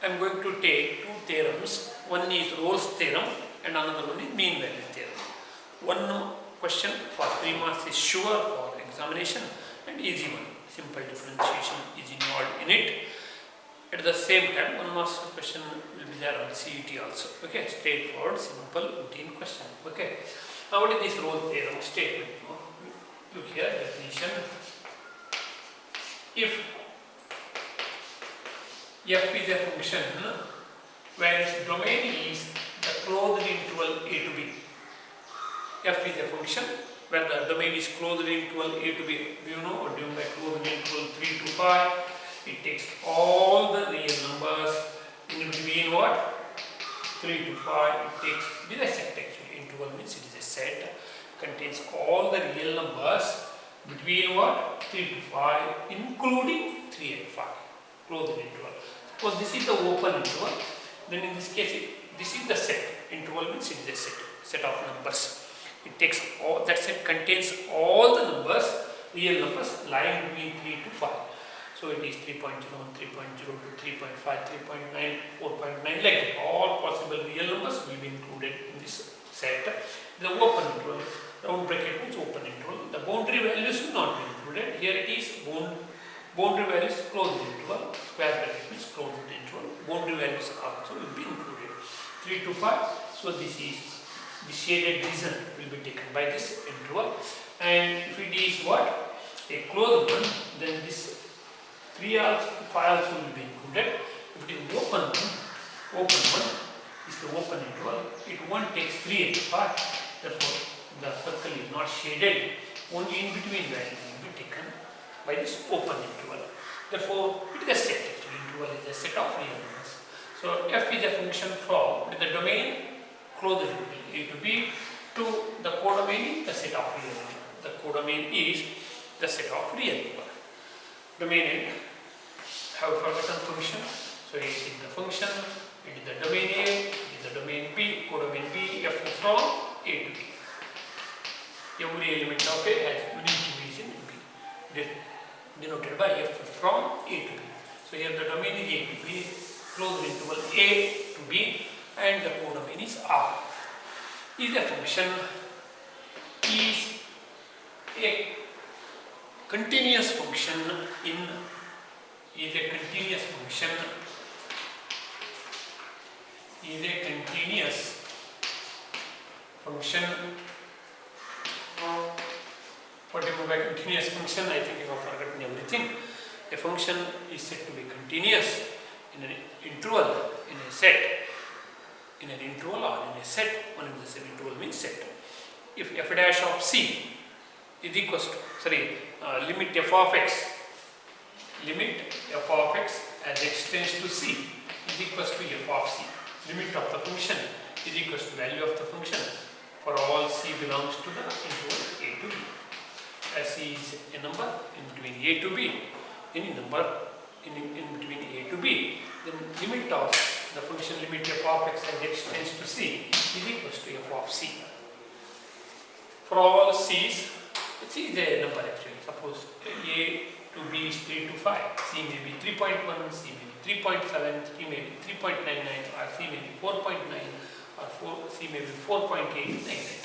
I am going to take two theorems. One is Rolle's theorem and another one is mean value theorem. One question for 3 marks is sure for examination and easy one. Simple differentiation is involved in it. At the same time, 1 marks question will be there on CET also. Okay, straightforward, simple, routine question. Okay. Now what is this Rolle theorem statement? Look here, definition. If f is a function where its domain is the closed interval a to b. F is a function where the domain is closed interval a to b. Do you know what do you mean by closed interval 3 to 5? It takes all the real numbers in between what? 3 to 5. It takes, it is a set actually. Interval means it is a set. Contains all the real numbers between what? 3 to 5 including 3 and 5. Closed interval. Suppose this is the open interval, then in this case this is the set. Interval means it is a set of numbers. It takes all, that set contains all the numbers, real numbers lying between 3 to 5. So it is 3.0, 3.02, 3.5, 3.9, 4.9, like that. All possible real numbers will be included in this set. The open interval, round bracket means open interval. The boundary values will not be included. Here it is boundary values closed interval, square bracket means closed interval. Boundary values also will be included. 3 to 5. So this is the shaded region will be taken by this interval. And if it is what? A closed one, then this 3 also, 5 also will be included. If it is open one is the open interval. It one takes 3 and 5. Therefore, the circle is not shaded. Only in between values will be taken by this open interval. Therefore, it is a set. Actually, interval is a set of real numbers. So, f is a function from the domain closed interval a to b to the codomain is the set of real numbers. The codomain is the set of real numbers. Domain and have forgotten function. So, it is the function, it is the domain a, it is the domain b, codomain b, f from a to b. Every element of a has unique division in b, denoted by f from a to b. So, here the domain is a to b, closed interval a to b, and the codomain is r. Is a function is a continuous function in what do you mean by continuous function? I think you have forgotten everything. A function is said to be continuous in an interval, in a set, in an interval or in a set. One of the same interval means set. If f dash of c is equals to, limit f of x as x tends to c is equals to f of c. Limit of the function is equals to value of the function for all c belongs to the interval a to b. As c is a number in between a to b, any number in between a to b, then limit of the function limit f of x as x tends to c is equals to f of c. For all c's, c is a number actually. Suppose a to b is 3 to 5, c may be 3.1, c may be 3.7, c may be 3.99, or c may be 4.9, or c may be 4.8, like that.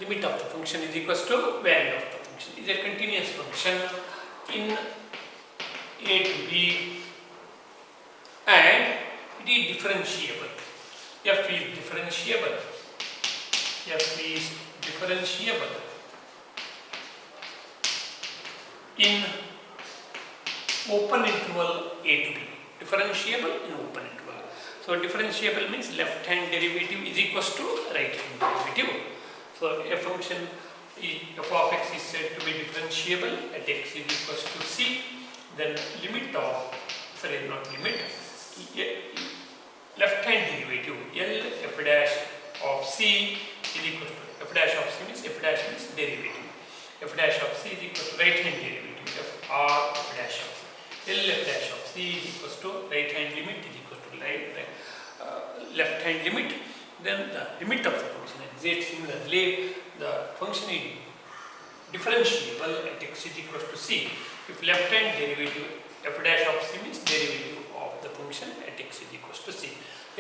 Limit of the function is equals to value of the function. It is a continuous function in a to b, and it is differentiable. F is differentiable. F is differentiable in open interval a to b. Differentiable in open interval. So, differentiable means left hand derivative is equals to right hand derivative. So, a function f of x is said to be differentiable at x is equals to c. Then limit of, left hand derivative L f dash of c is equal to f dash of c means f dash means derivative. F dash of c is equal to right hand derivative f r f dash of c. L f dash of c is equal to right hand limit is equal to left hand limit. Then the limit of the function is similarly the function is differentiable at x is equal to c. If left hand derivative f dash of c means derivative of the function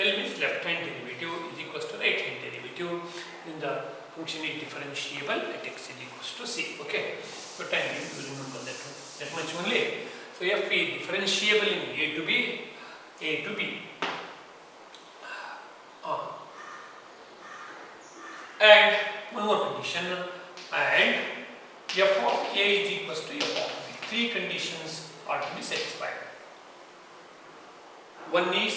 L means left hand derivative is equals to right hand derivative. Then the function is differentiable at x is equals to c. Okay. So time you will remember that much only. So f is differentiable in a to b, a to b. And one more condition, and f of a is equals to f of b. Three conditions are to be satisfied. One is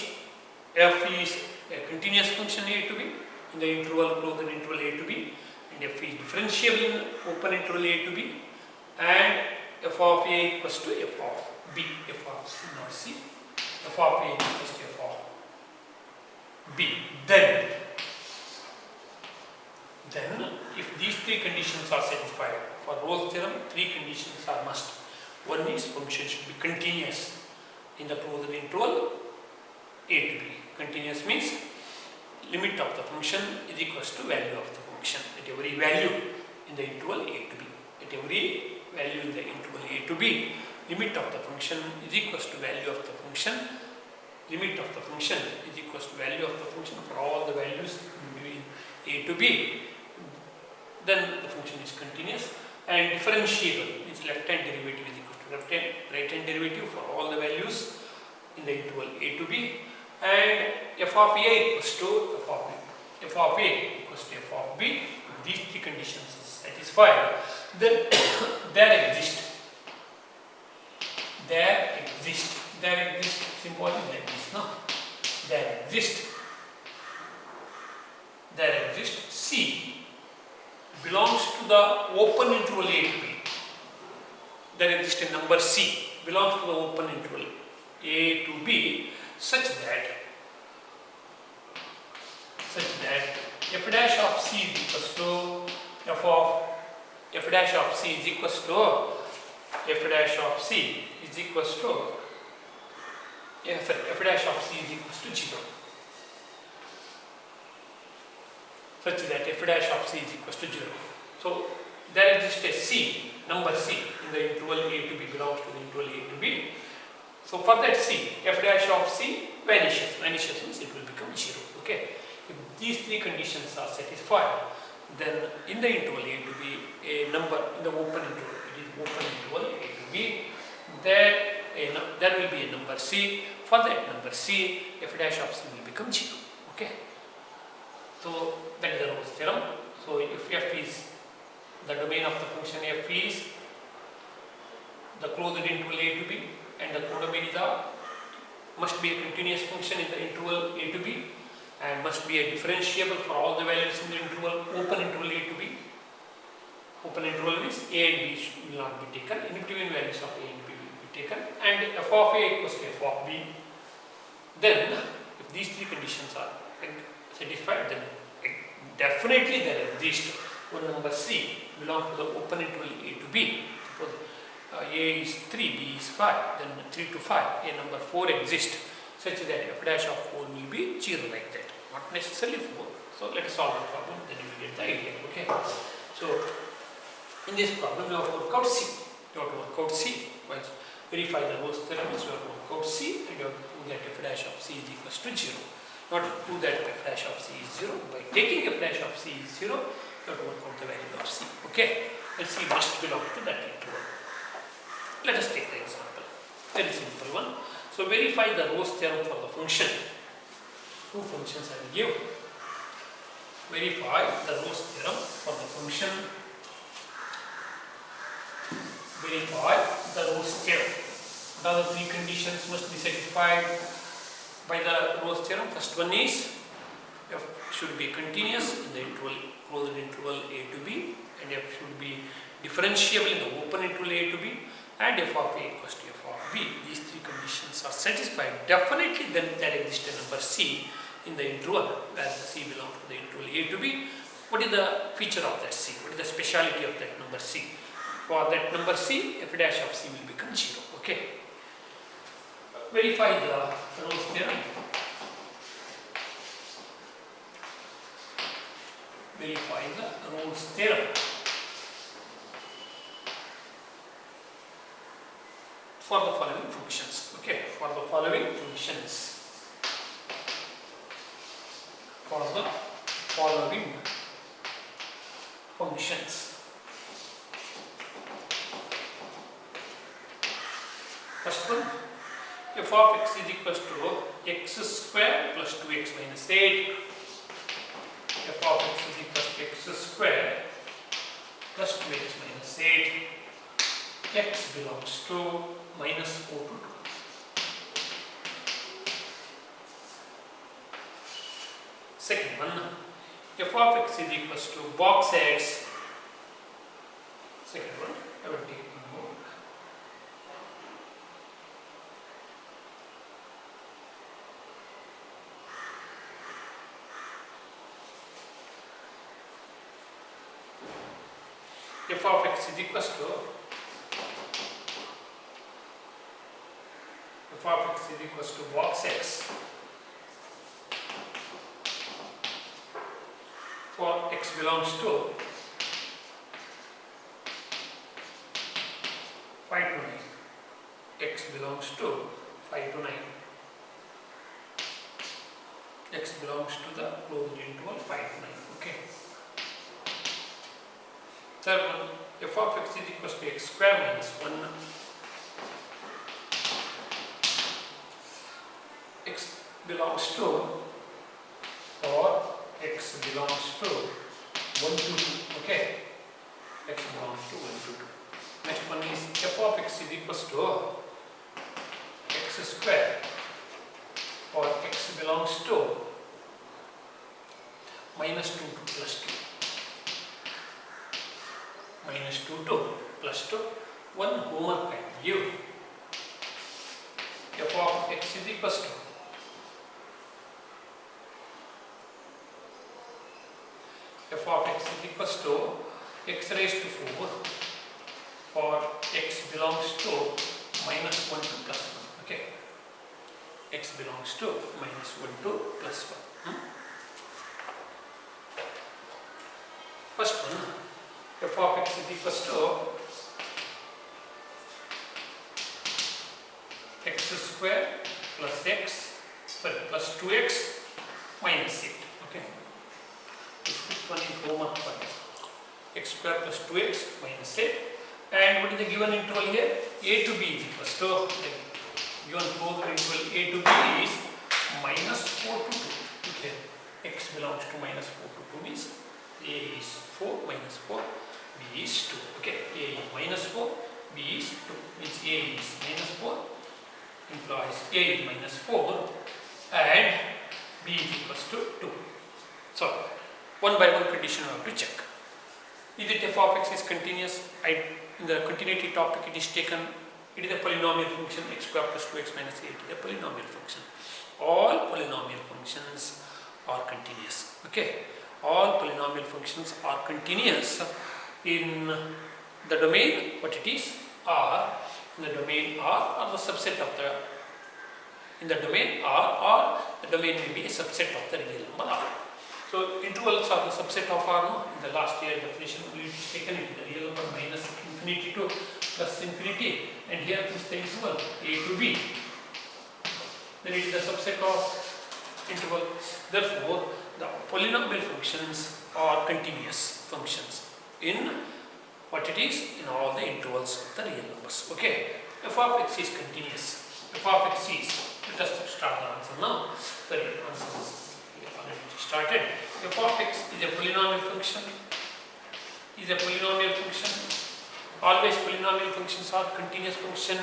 f is a continuous function a to b in the interval closed interval a to b, and f is differentiable in open interval a to b, and f of a equals to f of b, f of c, not c, f of a equals to f of b. Then if these three conditions are satisfied, for Rolle's theorem, three conditions are must. One is function should be continuous in the closed interval a to b. Continuous means limit of the function is equals to value of the function at every value in the interval a to b. At every value in the interval a to b, limit of the function is equals to value of the function. Limit of the function is equals to value of the function for all the values between a to b. Then the function is continuous, and differentiable means left hand derivative is equal to right hand derivative for all the values in the interval a to b, and f of a equals to f of b. F of a equals to f of b. If these three conditions are satisfied, then there exists symbol is like this, no? There exists c belongs to the open interval a to b. There exists a number c belongs to the open interval a to b such that f dash of c is equals to f dash of c is equals to f dash of c is equals to f dash of c is equals to 0, such that f dash of c is equals to 0. So there exists a c, number c in the interval a to b belongs to the interval a to b. So for that c, f dash of c vanishes means it will become 0. Okay. If these three conditions are satisfied, then in the interval a to b, a number in the open interval, it is open interval a to b, there will be a number c. For that number c, f dash of c will become 0. Okay. So that is the Rolle's theorem. So if f is the domain of the function, f is the closed interval a to b, and the codomain is R, must be a continuous function in the interval a to b, and must be a differentiable for all the values in the interval open interval a to b. Open interval means a and b will not be taken, in between values of a and b will be taken, and f of a equals to f of b. Then if these three conditions are satisfied, then definitely there exists one number c belongs to the open interval a to b. Suppose a is 3, b is 5, then 3 to 5, a number 4 exists, such that f dash of 4 will be 0 like that, not necessarily 4. So let us solve the problem, then you will get the idea. Okay. So in this problem we have to work out c. You have to work out c. Once verify the Rolle's theorem, you have to work out c, and you have to prove that f dash of c is equals to 0. Not to prove that f dash of c is 0. By taking f dash of c is 0, you have to work out the value of c. Okay. And c must belong to that interval. Let us take the example. Very simple one. So verify the Rolle's theorem for the function. Two functions I will give. Verify the Rolle's theorem for the function. Verify the Rolle's theorem. The other three conditions must be satisfied by the Rolle's theorem. First one is f should be continuous in the interval closed interval a to b, and f should be differentiable in the open interval a to b, and f of a equals to f of b. These three conditions are satisfied. Definitely then there exists a number c in the interval where the c belongs to the interval a to b. What is the feature of that c? What is the speciality of that number c? For that number c, f dash of c will become 0. Okay. Verify the Rolle's theorem. Verify the Rolle's theorem for the following functions. Okay, for the following functions. for the following functions. First one, f of x is equals to x square plus 2x minus 8. F of x is equals to x square plus 2x minus 8. X belongs to minus 4 to 2. Second one, f of x is equals to box x. Second one, I will take one more. F of x is equals to box x for x belongs to 5 to 9. X belongs to 5 to 9. X belongs to the closed interval 5 to 9. Okay. Third one, f of x is equals to x square minus 1. X belongs to, or x belongs to 1 to 2. Okay. X belongs to 1 to 2. Next one is f of x is equals to x square, or x belongs to minus 2 to plus 2. Minus 2 to plus 2. One homework I give. F of x is equals to f of x is equals to x raised to 4 for x belongs to minus 1 to plus 1. Okay. X belongs to minus 1 to plus 1. First one, f of x is equals to x square plus x, plus 2x minus 8. Okay. This one is homework for x square plus 2x minus 8. And what is the given interval here? A to b is equals to, the given closed interval A to b is minus 4 to 2. Okay. X belongs to minus 4 to 2 means A is 4 minus 4, B is 2. Okay. A is minus 4, B is 2. Means A is minus 4, implies A is minus 4 and B is equals to 2. So, one by one condition I have to check. Is it f of x is continuous? In the continuity topic it is taken, it is a polynomial function, x square plus 2x minus 8 is a polynomial function. All polynomial functions are continuous. Okay. All polynomial functions are continuous in the domain, what it is, R, in the domain R or the subset of the, in the domain R, or the domain may be a subset of the real number R. So intervals are the subset of R. No? In the last year definition we have taken it, the real number minus infinity to plus infinity, and here is the interval A to B. Then it is the subset of interval. Therefore, the polynomial functions are continuous functions in what it is, in all the intervals of the real numbers. Okay. F of x is continuous. F of x is, let us start the answer now. Sorry, answer is already started. F of x is a polynomial function. Is a polynomial function. Always polynomial functions are continuous function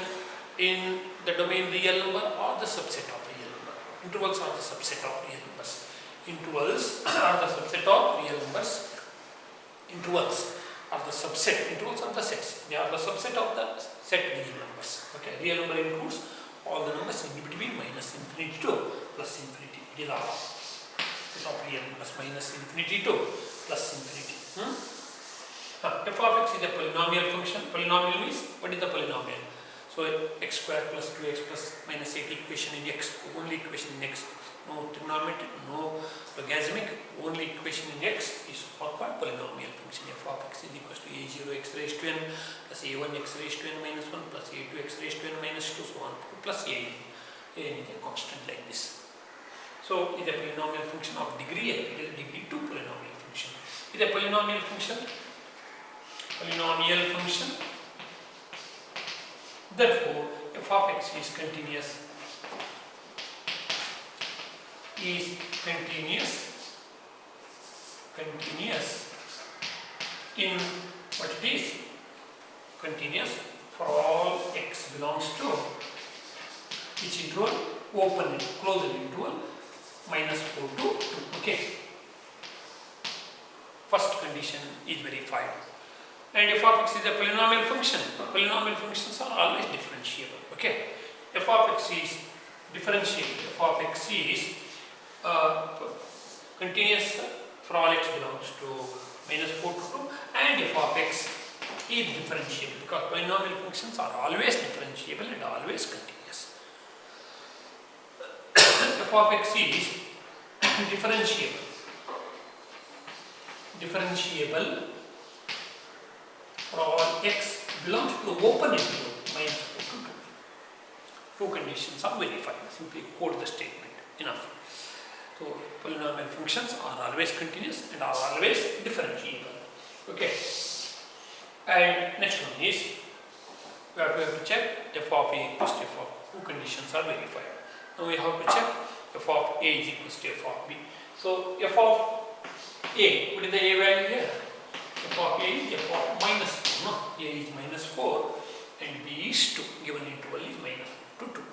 in the domain real number or the subset of real number. Intervals are the subset of real numbers. Intervals are the subset of real numbers. Intervals are the subset. Intervals are the sets. They are the subset of the set real numbers. Okay. Real number includes all the numbers in between minus infinity to plus infinity. It is all set of real numbers minus infinity to plus infinity. F of x is a polynomial function. Polynomial means, what is the polynomial? So x square plus 2x plus minus 8 equation in x, only equation in x. No trigonometric, no logarithmic, only equation in x is called polynomial function. F of x is equals to a0 x raised to n plus a1 x raised to n minus 1 plus a2 x raised to n minus 2, so on, plus a n is a constant like this. So it is a polynomial function of degree n. It is a degree 2 polynomial function. It is a polynomial function. Polynomial function. Therefore, f of x is continuous. Is continuous in what it is? Continuous for all x belongs to which interval? Open and closed interval -4 to 2. Okay. First condition is verified. And f of x is a polynomial function. Polynomial functions are always differentiable. Okay. F of x is differentiable. F of x is continuous for all x belongs to -4 to 2, and f of x is differentiable because polynomial functions are always differentiable and always continuous. F of x is differentiable for all x belongs to open interval -4 to 2. Two conditions are verified. Simply quote the statement. Enough. So polynomial functions are always continuous and are always differentiable. Okay. And next one is we have to check f of a equals to f of. Two conditions are verified. Now we have to check f of a is equals to f of b. So f of a, what is the a value here? F of a is f of -4. No, a is -4 and b is 2. Given interval is -4 to 2.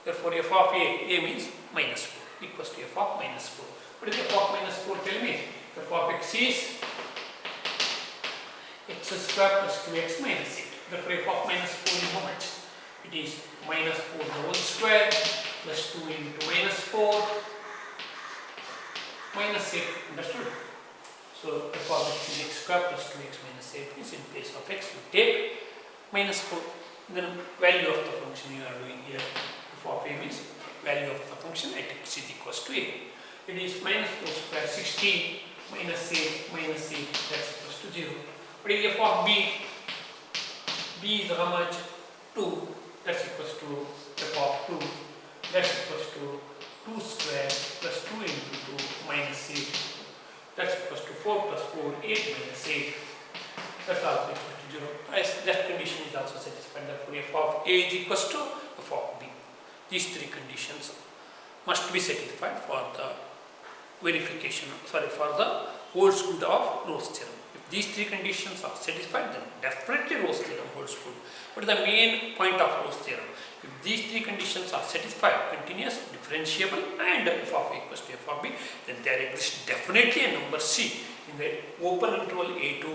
Therefore f of a means -4. Equals to f of -4. What is f of -4? Tell me. F of x is x square plus 2x minus 8. Therefore f of -4 is how much? It is -4 the whole square plus 2 into -4 minus 8. Understood? So f of x is x square plus 2x minus 8 is in place of x we take -4. Then value of the function you are doing here. F of a means value of the function at x is equals to a. It is -4 square 16 minus 8 that's equals to 0. What is f of b? B is how much? 2. That's equals to f of 2. That's equals to 2 square plus 2 into 2 minus 8. That's equals to 4 plus 4, 8 minus 8. That's also equals to 0. That condition is also satisfied. Therefore f of a is equals to f of b. These three conditions must be satisfied for the verification, for the holds good of Rolle's theorem. If these three conditions are satisfied, then definitely Rolle's theorem holds good. What is the main point of Rolle's theorem? If these three conditions are satisfied, continuous, differentiable, and f of a equals to f of b, then there exists definitely a number c in the open interval a to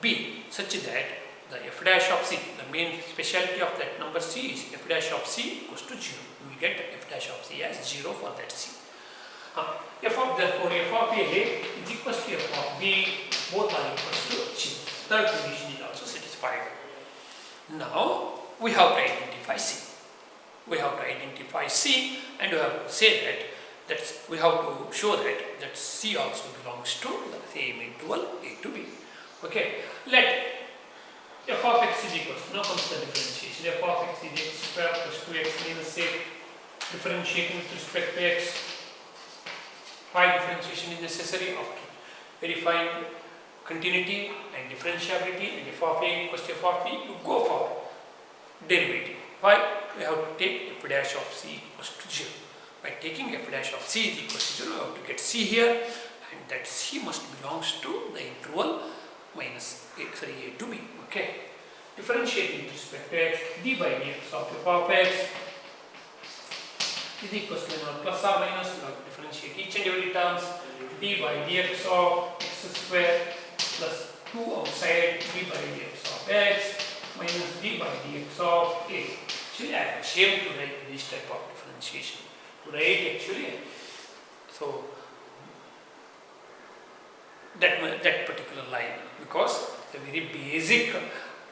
b, such that the f dash of c, the main speciality of that number c is f dash of c equals to 0. You will get f dash of c as 0 for that c. Therefore f of a is equals to f of b, both are equals to 0. Third condition is also satisfied. Now we have to identify c. We have to identify c and we have to say that we have to show that c also belongs to the same interval a to b. Okay, let f of x is equals to, now comes the differentiation. F of x is x square plus 2x minus 8. Differentiating with respect to x. Why differentiation is necessary? After verifying continuity and differentiability and f of a equals to f of b, you go for derivative. Why? We have to take f dash of c equals to 0. By taking f dash of c is equals to 0, we have to get c here, and that c must belongs to the interval a to b. Okay. Differentiating with respect to x, d by dx of f of x is equals to plus or minus. We have to differentiate each and every terms. D by dx of x square plus 2 outside d by dx of x minus d by dx of a. Actually, I am ashamed to write this type of differentiation. To write actually, so that particular line, because the very basic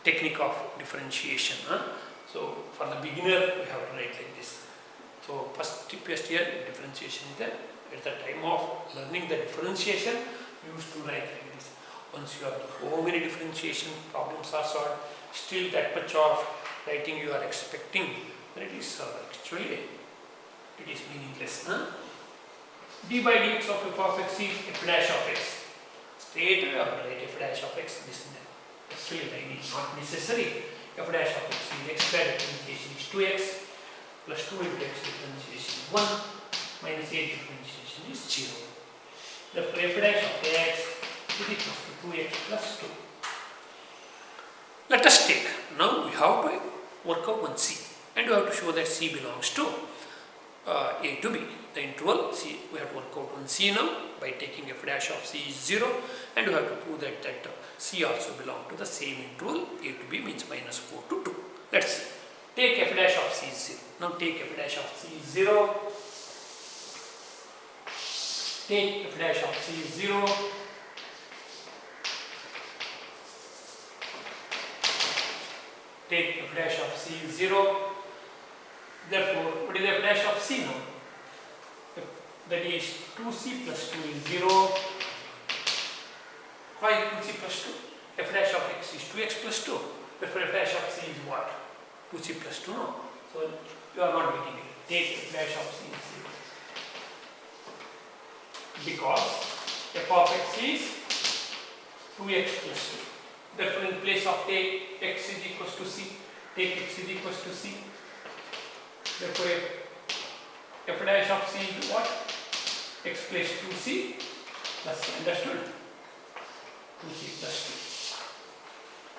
technique of differentiation. So for the beginner, we have to write like this. So first year differentiation is there. At the time of learning the differentiation, we used to write like this. Once you have so many differentiation problems are solved, still that much of writing you are expecting, then it is actually it is meaningless. d by dx of f of x is f dash of x. Straight away I will write f dash of x. This actually line is not necessary. F dash of x is x square differentiation is 2x plus 2 into x differentiation is 1 minus 8 differentiation is 0. Therefore f dash of x is equal to 2x plus 2. Let us take, now we have to work out one c and we have to show that c belongs to a to b. The interval c, we have to work out one c now by taking f dash of c is 0 and we have to prove that c also belongs to the same interval a to b, means minus 4 to 2. Let's see. Take f dash of c is 0. Now take f dash of c is 0. Take f dash of c is 0. Take f dash of c is 0. Therefore, what is f dash of c now? That is 2c plus 2 is 0. Why 2c plus 2? F dash of x is 2x plus 2. Therefore, f dash of c is what? 2c plus 2, no? So, you are not getting it. Take f dash of c is 0. Because f of x is 2x plus 2. Therefore, in place of take x is equals to c, take x is equals to c. Therefore, f dash of c is what? X plus 2c plus, understood? 2c plus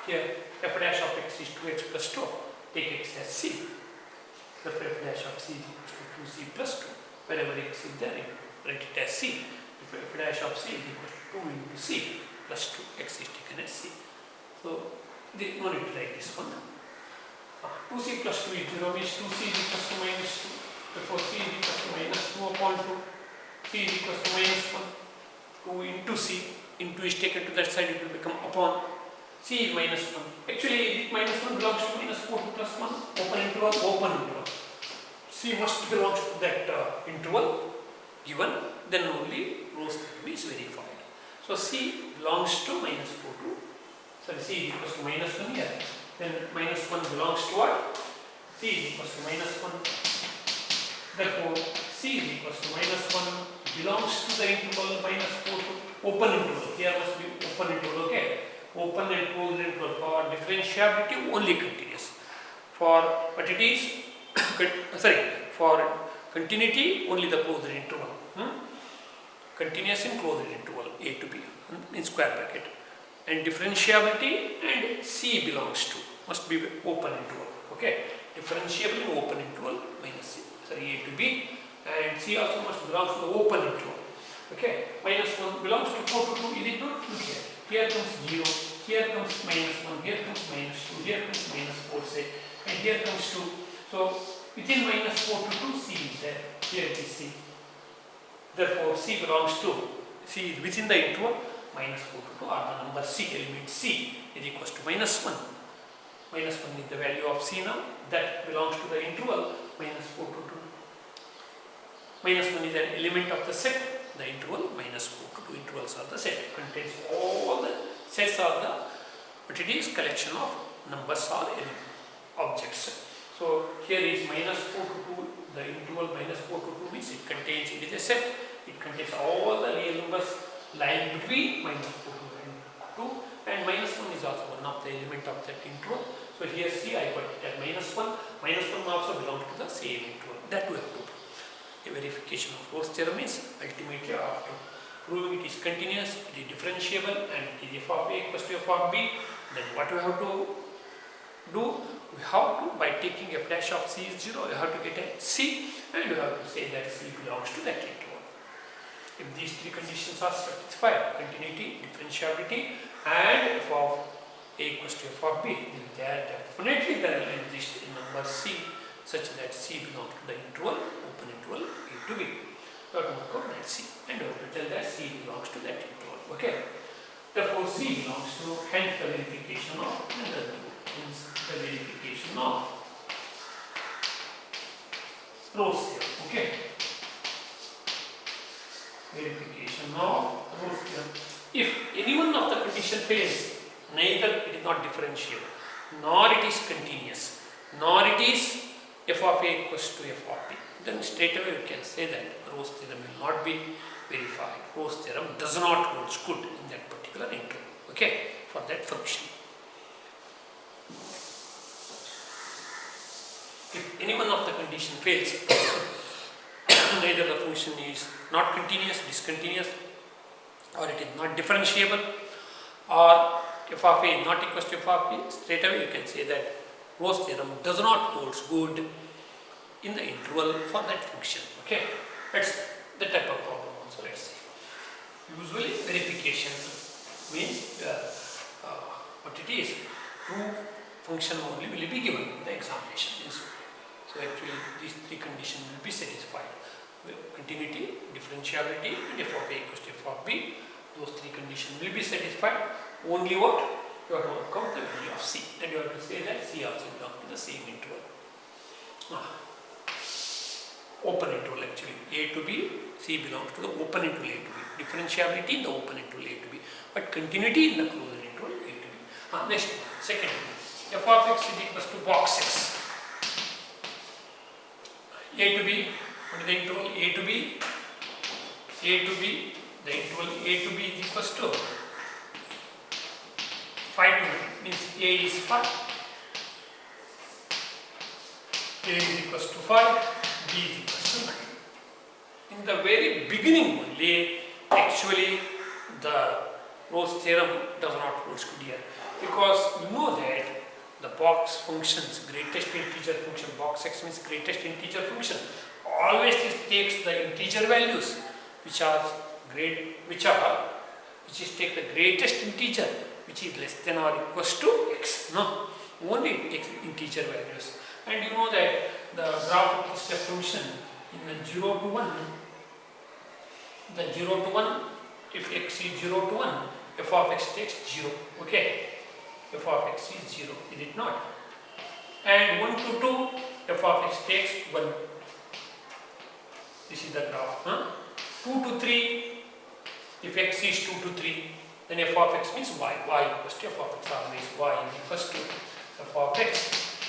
2. Here, f dash of x is 2x plus 2. Take x as c. Therefore, f dash of c is equals to 2c plus 2. Wherever x is there, write it as c. If f dash of c is equal to 2 into c plus 2, x is taken as c. So, no need to write this one. 2c plus 2 is 0, means 2c is equals to minus 2. Therefore, c is equals to minus 2 upon 2. C is equals to minus 1. 2 into c. Into is taken to that side, it will become upon. C is minus 1. Actually, minus 1 belongs to minus 4 to plus 1. Open interval, open interval. C must belong to that interval given, then only Rolle's theorem is verified. So, C belongs to minus 4 to, sorry, C is equals to minus 1 here. Then minus 1 belongs to what? C is equals to minus 1. Therefore, C is equals to minus 1 belongs to the interval minus 4 to open interval. Here must be open interval, okay? Open and closed interval. For differentiability, only continuous. For what it is, for continuity, only the closed interval. Continuous and closed interval, A to B, in square bracket. And differentiability and C belongs to, must be open interval, okay? Differentiable in open interval minus C, sorry, A to B, and C also must belong to the open interval, okay? Minus 1 belongs to 4 to 2, is it not? Look here. Here comes 0, here comes minus 1, here comes minus 2, here comes minus 4, say, and here comes 2. So, within minus 4 to 2, C is there. Here it is C. Therefore, C belongs to, C is within the interval minus 4 to 2, or the number C, element C is equals to minus 1. Minus 1 is the value of C now. That belongs to the interval minus 4 to 2. Minus 1 is an element of the set. The interval minus 4 to 2 intervals are the set. Contains all the sets are the, what it is, collection of numbers or objects. So here is minus 4 to 2. The interval minus 4 to 2 means it contains, it is a set. It contains all the real numbers lying between minus 4 to 2, and minus 1 is also one of the element of that interval. So here C I got it as minus 1. Minus 1 also belongs to the same interval. That we have to prove. A verification of Rolle's theorem is ultimately after proving it is continuous, it is differentiable, and it is f of A equals to f of B. Then what we have to do? We have to, by taking f dash of C is 0, you have to get a C, and you have to say that C belongs to that interval. If these three conditions are satisfied, continuity, differentiability, and f of A equals to f of B, then there definitely there will exist a number C such that C belongs to the interval, open interval A to B. You have to work out that C, and you have to tell that C belongs to that interval. Okay. Therefore, C belongs to, hence the verification of, the verification of Rolle's theorem. Okay. Verification of Rolle's theorem. If any one of the condition fails, neither it is not differentiable, nor it is continuous, nor it is f of a equals to f of b, then straight away you can say that Rolle's theorem will not be verified. Rolle's theorem does not hold good in that particular interval, okay, for that function. If any one of the condition fails, either the function is not continuous, discontinuous, or it is not differentiable, or f of a is not equals to f of b, straight away you can say that Rolle's theorem does not hold good in the interval for that function. Okay, that's the type of problem also. Let's see. Usually verification means what it is, true function only will be given in the examination. So actually these three conditions will be satisfied. Continuity, differentiability, and f of a equals to f of b. Those three conditions will be satisfied. Only what? You have to work out the value of c. And you have to say that c also belongs to the same interval. Open interval actually. A to b, c belongs to the open interval a to b. Differentiability in the open interval a to b. But continuity in the closed interval a to b. Next one, second one. F of x is equals to box x. A to b, what is the interval a to b? A to b, the interval a to b is equals to 5 to 9, means a is 5. A is equals to 5, b is equals to 9. In the very beginning only, actually the Rolle's theorem does not hold good here, because you know that the box functions, greatest integer function, box x means greatest integer function, always it takes the integer values which take the greatest integer which is less than or equals to x. No, only it takes integer values. And you know that the graph of the step function in the 0 to 1, the 0 to 1, if x is 0 to 1, f of x takes 0. Okay, f of x is 0, is it not? And 1 to 2, f of x takes 1. This is the graph. 2 to 3, if x is 2 to 3, then f of x means y. Y equals to f of x, always y is equals to f of x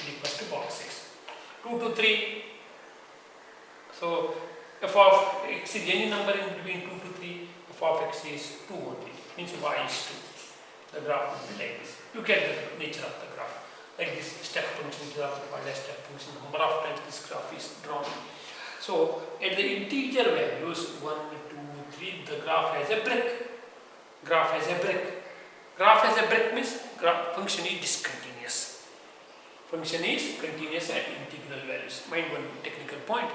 is equals to box x. 2 to 3, so f of x is any number in between 2 to 3, f of x is 2 only, means y is 2. The graph will be like this. Look at the nature of the graph. Like this step function is also called as step function. Number of times this graph is drawn. So at the integer values 1, 2, 3, the graph has a break. Graph has a break. Graph has a break means function is discontinuous. Function is continuous at integral values. Mind one technical point.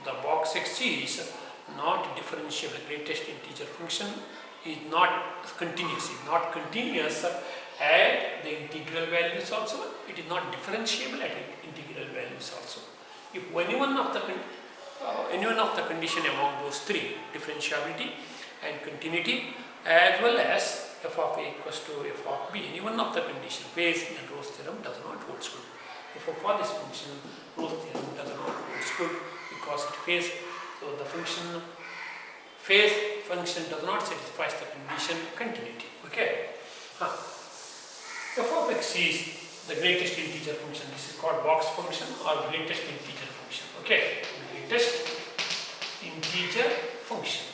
The box x is not differentiable. Greatest integer function is not continuous. It is not continuous at the integral values also. It is not differentiable at integral values also. If any one of the condition among those three, differentiability and continuity, as well as f of a equals to f of b, any one of the condition fails, then Rolle's theorem does not hold good. Therefore, for this function, Rolle's theorem does not hold good because it fails. So the function does not satisfy the condition continuity. Okay. F of x is the greatest integer function. This is called box function or greatest integer function. Okay. Greatest integer function.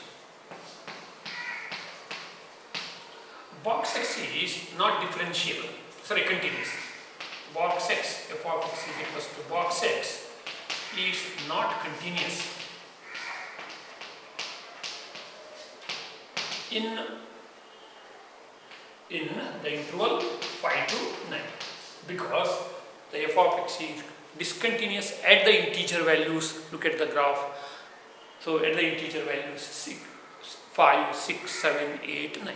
Box x is not differentiable. Sorry, continuous. Box x, f of x is equals to box x is not continuous in the interval 5 to 9, because the f of x is discontinuous at the integer values. Look at the graph. So at the integer values 5, 6, 7, 8, 9.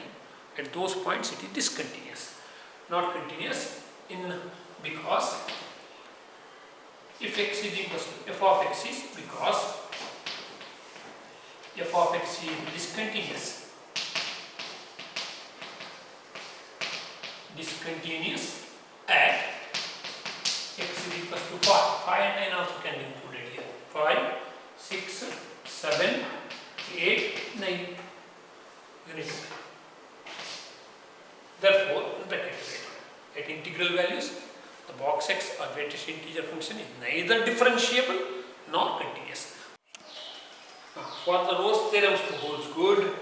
At those points it is discontinuous. Not continuous because if x is equals to f of x is because f of x is discontinuous at x is equals to 5. 5 and 9 also can be included here. 5, 6, 7, 8, 9 units. Therefore, at integral values The box x or greatest integer function is neither differentiable nor continuous. For the Rolle's theorem to hold good,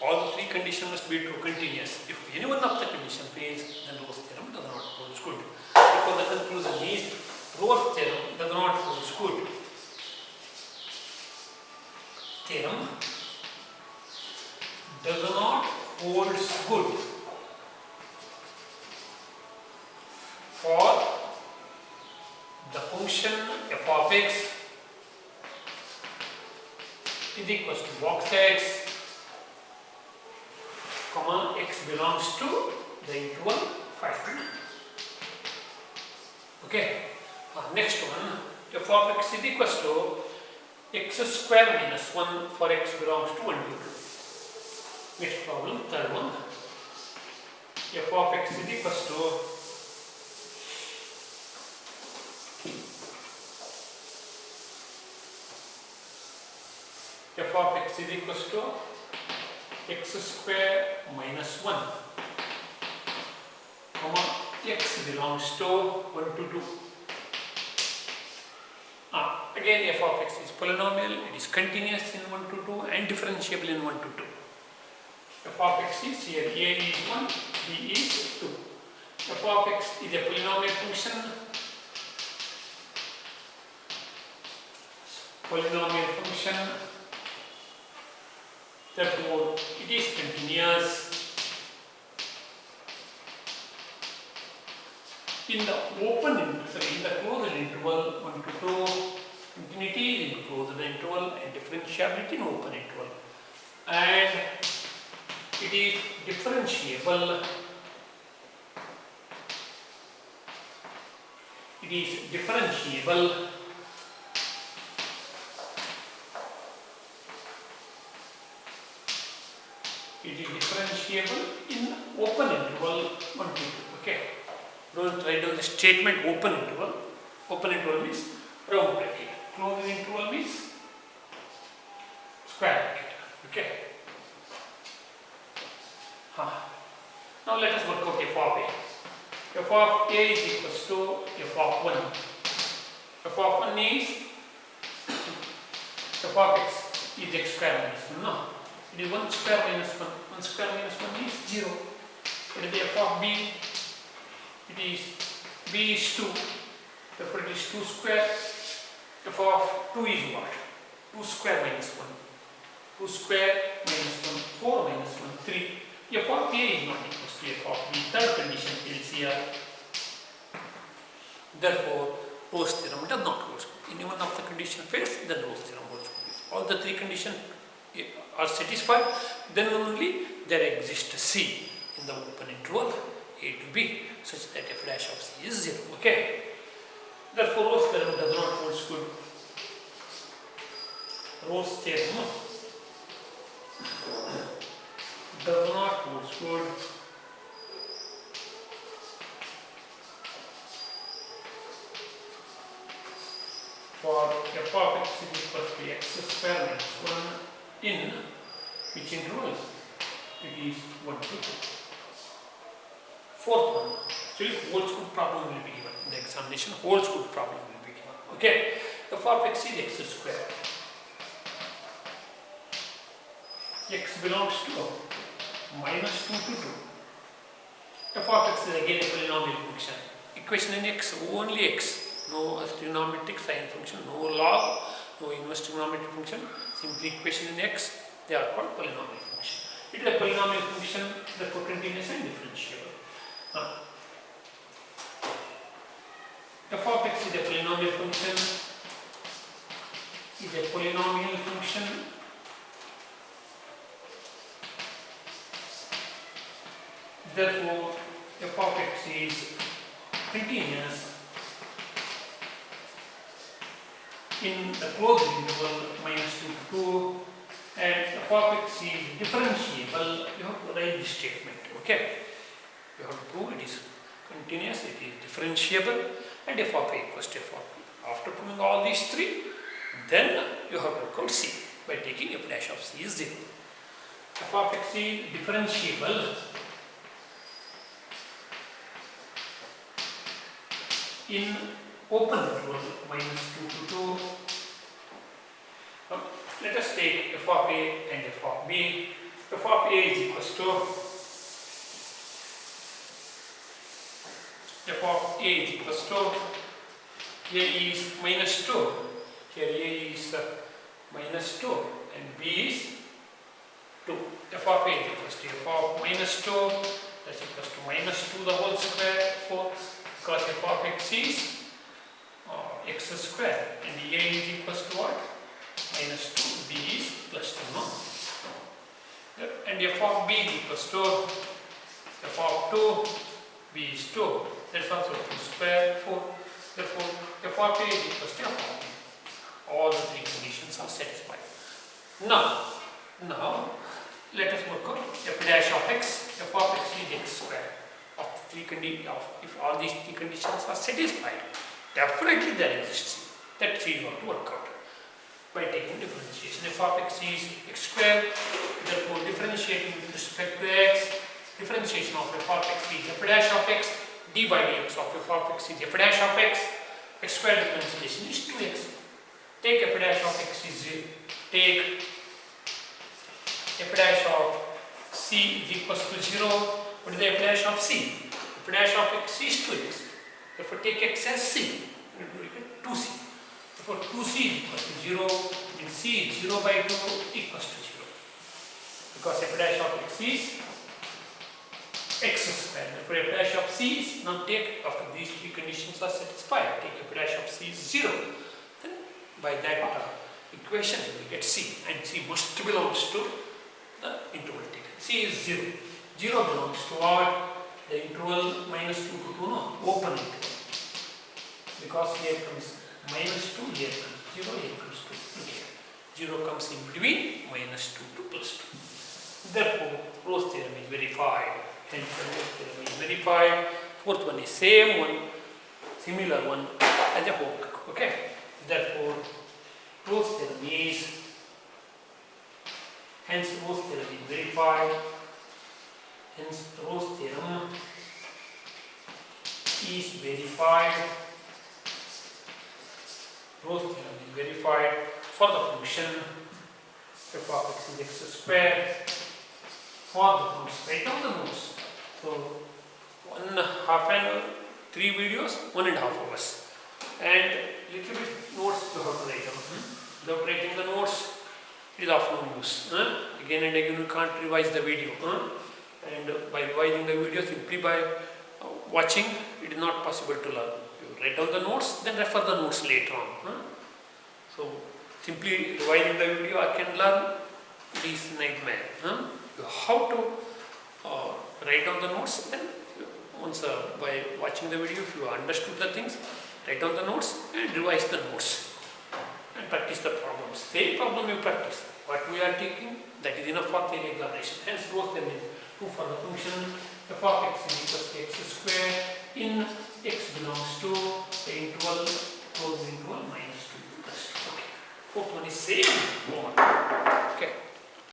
all the three conditions must be true continuous. If any one of the condition fails, then Rolle's theorem does not hold good. Therefore, the conclusion is Rolle's theorem does not hold good. Theorem does not hold good for the function f of x is equals to box x, comma x belongs to the interval 5 to 9. Okay. Next one, f of x is equals to x square minus 1 for x belongs to 1 to 2. Next problem, third one, f of x is equals to f of x is equals to x square minus 1, comma x belongs to 1 to 2. Again, f of x is polynomial, it is continuous in 1 to 2 and differentiable in 1 to 2. F of x is here, a is 1, b is 2. F of x is a polynomial function. Polynomial function. Therefore, it is continuous in the in the closed interval 1 to 2, continuity in closed interval and differentiability in open interval, and it is differentiable. It is differentiable in open interval 1 to 2. Okay. Don't write down the statement open interval. Open interval means round bracket. Closed interval means square bracket. Okay. Now let us work out f of a. F of a is equals to f of 1. F of 1 is f of x is x square minus 1. No. It is 1 square minus 1. 1 square minus 1 is 0. It is the f of b. It is b is 2. Therefore, it is 2 square. F of 2 is what? 2 square minus 1. 2 square minus 1. 4 minus 1. 3. F of a is not equals to f of b. Third condition is here. Therefore, Rolle's theorem does not hold good. Any one of the conditions fails, then Rolle's theorem holds good. If all the three conditions are satisfied, then only there exists C in the open interval a to b, such that f dash of c is 0. Okay. Therefore, Rolle's theorem does not hold good. Rolle's theorem does not hold good for f of x is equal to x square minus 1 in which interval? It is 1 to 2. Fourth one, actually holds good problem will be given in the examination. Holds good problem will be given. Okay, f of x is x square. X belongs to minus 2 to 2. F of x is again a polynomial function. Equation in x, only x. No trigonometric sine function, no log, no inverse trigonometric function. Simply equation in x, they are called polynomial function. It is a polynomial function, therefore continuous and differentiable. F of x is a polynomial function. Is a polynomial function. Therefore, f of x is continuous in the closed interval minus 2 to 2, and f of x is differentiable. You have to write this statement. Okay, you have to prove it is continuous, it is differentiable, and f of a equals to f of b. After proving all these three, then you have to work out c by taking f dash of c is 0. F of x is differentiable in open interval minus 2 to 2. Let us take f of a and f of b. F of a is equals to f of a is equals to a is minus 2. Here a is minus 2 and b is 2. F of a is equals to f of minus 2, that's equals to minus 2 the whole square, 4, because f of x is x square and a is equals to what? Minus 2, b is plus 2, no? And f of b is equals to f of 2, b is 2, that's also 2 square, 4. Therefore, f of a is equals to f of b. All the three conditions are satisfied. Now let us work out f dash of x. F of x is x square. If all these three conditions are satisfied, definitely there exists. That you have to work out by taking differentiation. F of x is x square. Therefore, differentiating with respect to x, differentiation of f of x is f dash of x. D by dx of f of x is f dash of x. X square differentiation is 2x. Take f dash of x is 0. Take f dash of c is equals to 0. What is the f dash of c? F dash of x is 2x. Therefore, take x as c. You will get 2c. Therefore, 2c is equals to 0 and c is 0 by 2 equals to 0. Because f dash of x is x square. Therefore, f dash of c is, now take, after these three conditions are satisfied, take f dash of c is 0. Then by that equation you will get c, and c must belongs to the interval taken. C is 0. 0 belongs to what? The interval minus 2 to 2, no? Open interval. Because here comes minus 2, here comes 0, here comes 2. 0 comes in between minus 2 to plus 2. Therefore, Rolle's theorem is verified. Hence, the Rolle's theorem is verified. Fourth one is same one, similar one as a homework. Okay. Therefore, Rolle's theorem is, hence Rolle's theorem is verified. Hence, Rolle's theorem is verified. Rolle's theorem is verified for the function f of x is x square. For the function, write down the notes. So, 1.5 and 3 videos, 1.5 hours. And little bit notes you have to write down. Without writing the notes, it is of no use. Again and again you can't revise the video. And by revising the video, simply by watching, it is not possible to learn. You write down the notes, then refer the notes later on. So, simply revising the video, I can learn this nightmare. You have to write down the notes, then once by watching the video, if you understood the things, write down the notes and revise the notes and practice the problems. Same problem you practice. What we are taking, that is enough for theory examination. Hence, both them is true for the function f of x is equals to x square in x belongs to the interval closed interval minus 2 plus 2. Okay. Fourth one is same. Okay.